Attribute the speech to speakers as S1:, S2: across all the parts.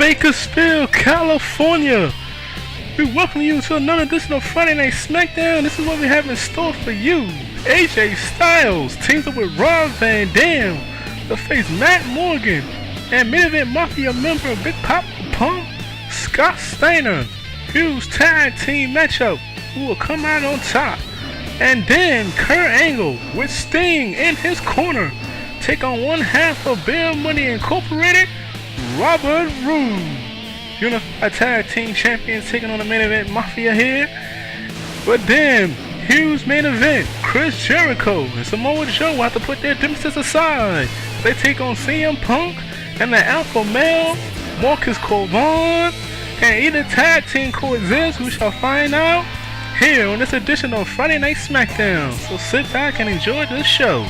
S1: Bakersfield, California. We welcome you to another edition of Friday Night SmackDown. This is what we have in store for you. AJ Styles teams up with Rob Van Dam to face Matt Morgan and main event Mafia member Big Pop Punk Scott Steiner. Huge tag team matchup who will come out on top. And then Kurt Angle with Sting in his corner take on one half of Beer Money Incorporated, Robert Roode. Unified Tag Team Champions taking on the main event Mafia here. But then, huge main event, Chris Jericho and Samoa Joe will have to put their differences aside. They take on CM Punk and the Alpha Male, Marcus Corvon. Can either tag team coexist? We shall find out here on this edition of Friday Night SmackDown. So sit back and enjoy this show.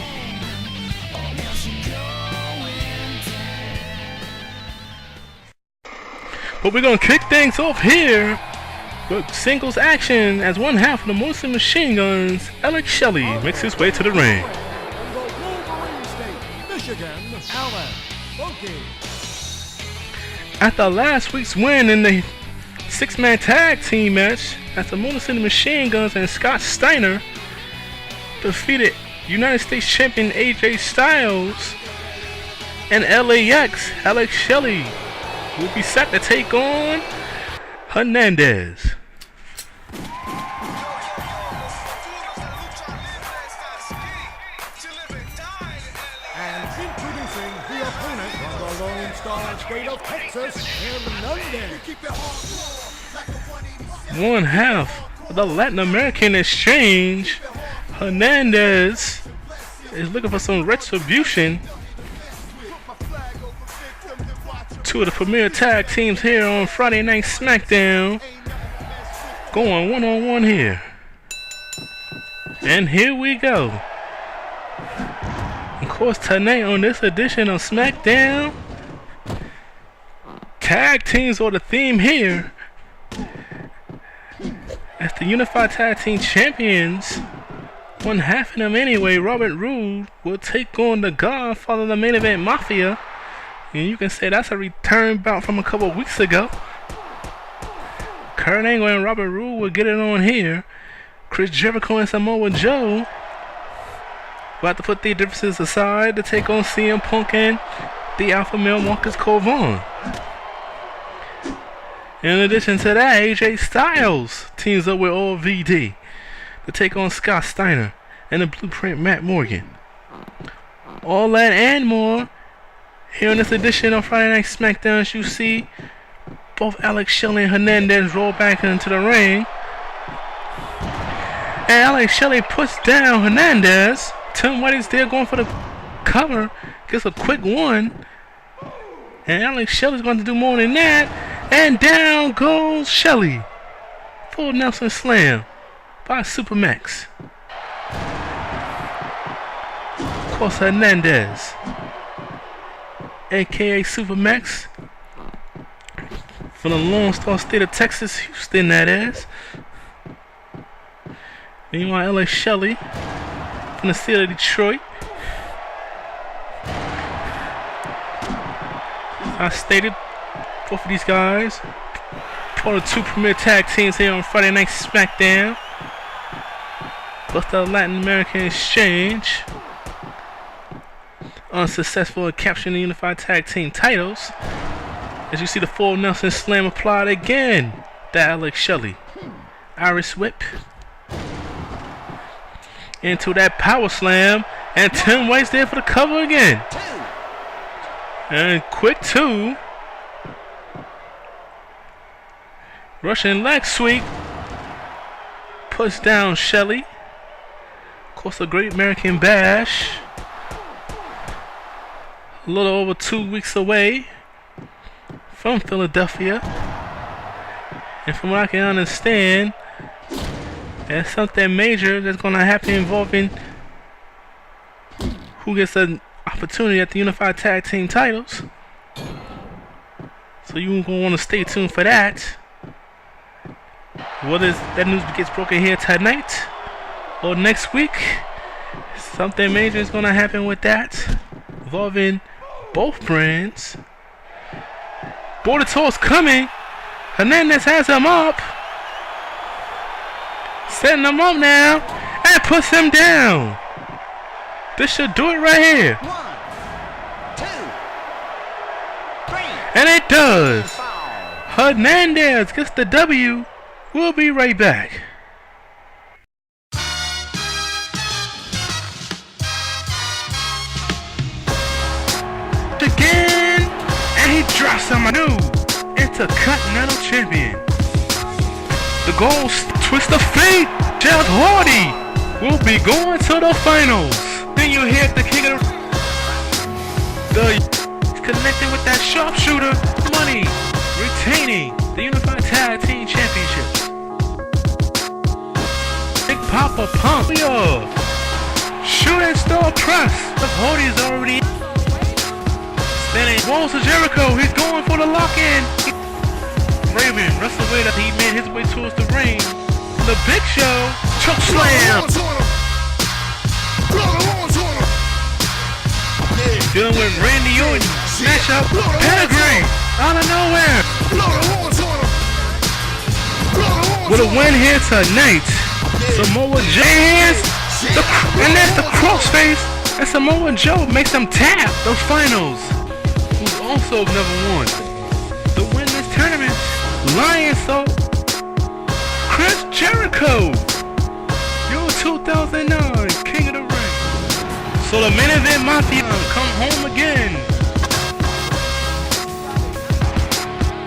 S1: But we're going to kick things off here with singles action as one half of the Motor City Machine Guns, Alex Shelley, makes his way to the ring. After last week's win in the six-man tag team match, as the Motor City Machine Guns and Scott Steiner defeated United States Champion AJ Styles and LAX, Alex Shelley will be set to take on Hernandez.
S2: And introducing the opponent from the Lone Star State of Texas, Hernandez.
S1: One half of the Latin American Exchange, Hernandez is looking for some retribution. Two of the premier tag teams here on Friday Night SmackDown going one-on-one here. And here we go. Of course, tonight on this edition of SmackDown, tag teams are the theme here. As the Unified Tag Team Champions, one half of them anyway, Robert Roode, will take on the Godfather of the main event Mafia. And you can say that's a return bout from a couple of weeks ago. Kurt Angle and Robert Roode will get it on here. Chris Jericho and Samoa Joe will have to put their differences aside to take on CM Punk and the Alpha Male Marcus Corvon. In addition to that, AJ Styles teams up with OVD to take on Scott Steiner and the Blueprint Matt Morgan. All that and more here in this edition of Friday Night SmackDown. As you see both Alex Shelley and Hernandez roll back into the ring. And Alex Shelley puts down Hernandez. Tim White is there going for the cover. Gets a quick one. And Alex Shelley's going to do more than that. And down goes Shelley. Full Nelson Slam by Supermax. Of course, Hernandez, aka Supermax, from the Lone Star State of Texas, Houston, that is. Meanwhile, Alex Shelley from the state of Detroit. As I stated, both of these guys part of two premier tag teams here on Friday Night SmackDown, plus the Latin American Exchange, unsuccessful in capturing the Unified Tag Team titles. As you see the full Nelson Slam applied again to Alex Shelley. Irish Whip into that Power Slam, and Tim White's there for the cover again. And quick two. Russian leg sweep. Push down Shelley. Of course, the Great American Bash. A little over 2 weeks away from Philadelphia. And from what I can understand, there's something major that's going to happen involving who gets an opportunity at the Unified Tag Team titles. So you're going to want to stay tuned for that. Whether that news gets broken here tonight or next week, something major is going to happen with that, involving both brands. Border toss coming. Hernandez has him up. Setting him up now. And puts him down. This should do it right here.
S3: 1, 2, 3.
S1: And it does. Hernandez gets the W. We'll be right back. Again. And he drops him anew. Intercontinental champion. The goal, twist of fate. Jeff Hardy will be going to the finals. Then you hear the king of the connecting with that sharpshooter. Money retaining the Unified Tag Team Championships. Big Papa Pump. Shooting star press. The Hardy's already standing. Walls of Jericho. He's going for the lock-in. Raven wrestled away that he made his way towards the ring. The Big Show. Choke slam. Dealing with Randy Orton. Smash up. Pedigree. Out of nowhere. With a win here tonight. Samoa Joe hands. And that's the crossface. And Samoa Joe makes them tap the finals. Who also never won. To win this tournament. Lion Soul. Chris Jericho. Your 2009 King of the Ring. So the main event Mafia come home again.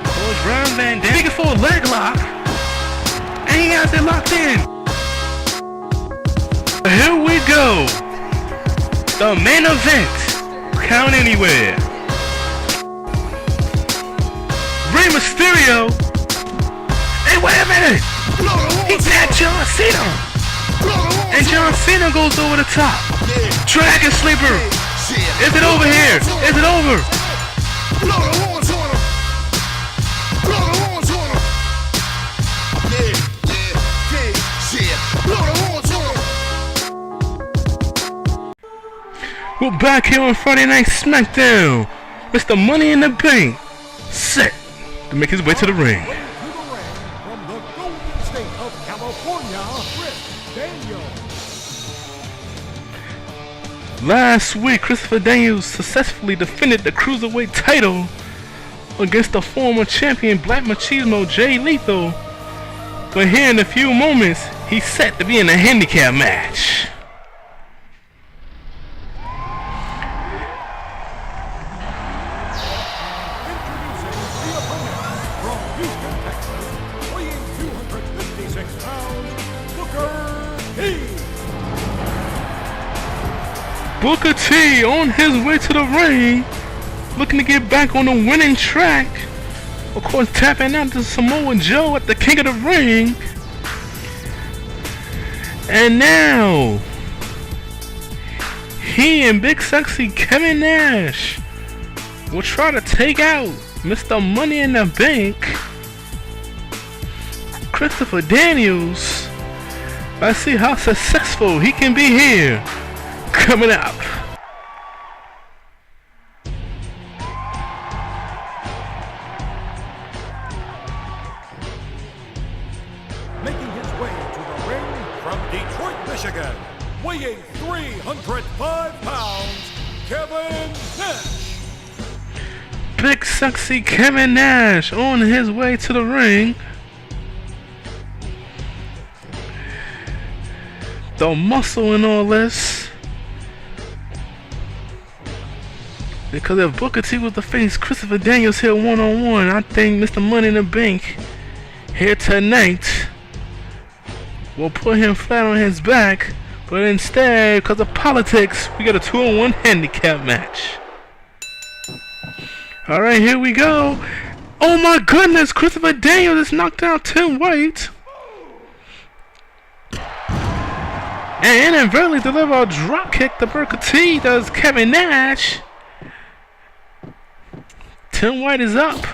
S1: Coach Ron Van Dam looking for a leg lock. And he has it locked in. Here we go. The main event. Count anywhere. Rey Mysterio. Hey, wait a minute. He tapped John Cena. And John Cena goes over the top. Dragon Sleeper. Is it over here? Is it over? We're back here on Friday Night SmackDown. Mr. Money in the Bank set to make his way to the ring.
S2: From the Golden State of California, Chris Daniels.
S1: Last week, Christopher Daniels successfully defended the Cruiserweight title against the former champion Black Machismo Jay Lethal. But here in a few moments, he's set to be in a handicap match. Booker T on his way to the ring, looking to get back on the winning track. Of course, tapping out to Samoa Joe at the King of the Ring. And now, he and Big Sexy Kevin Nash will try to take out Mr. Money in the Bank, Christopher Daniels. Let's see how successful he can be here. Coming up.
S2: Making his way to the ring from Detroit, Michigan, weighing 305 pounds, Kevin Nash.
S1: Big Sexy Kevin Nash on his way to the ring. The muscle in all this. Because if Booker T was to face Christopher Daniels here one-on-one, I think Mr. Money in the Bank here tonight will put him flat on his back. But instead, because of politics, we got a 2-on-1 handicap match. Alright, here we go. Oh my goodness, Christopher Daniels has knocked out Tim White. And inadvertently deliver a drop kick to Booker T. Does Kevin Nash. Tim White is up.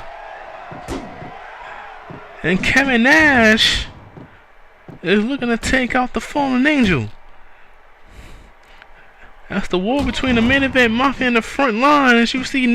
S1: And Kevin Nash is looking to take out the fallen angel. That's the war between the main event Mafia and the front line, as you see.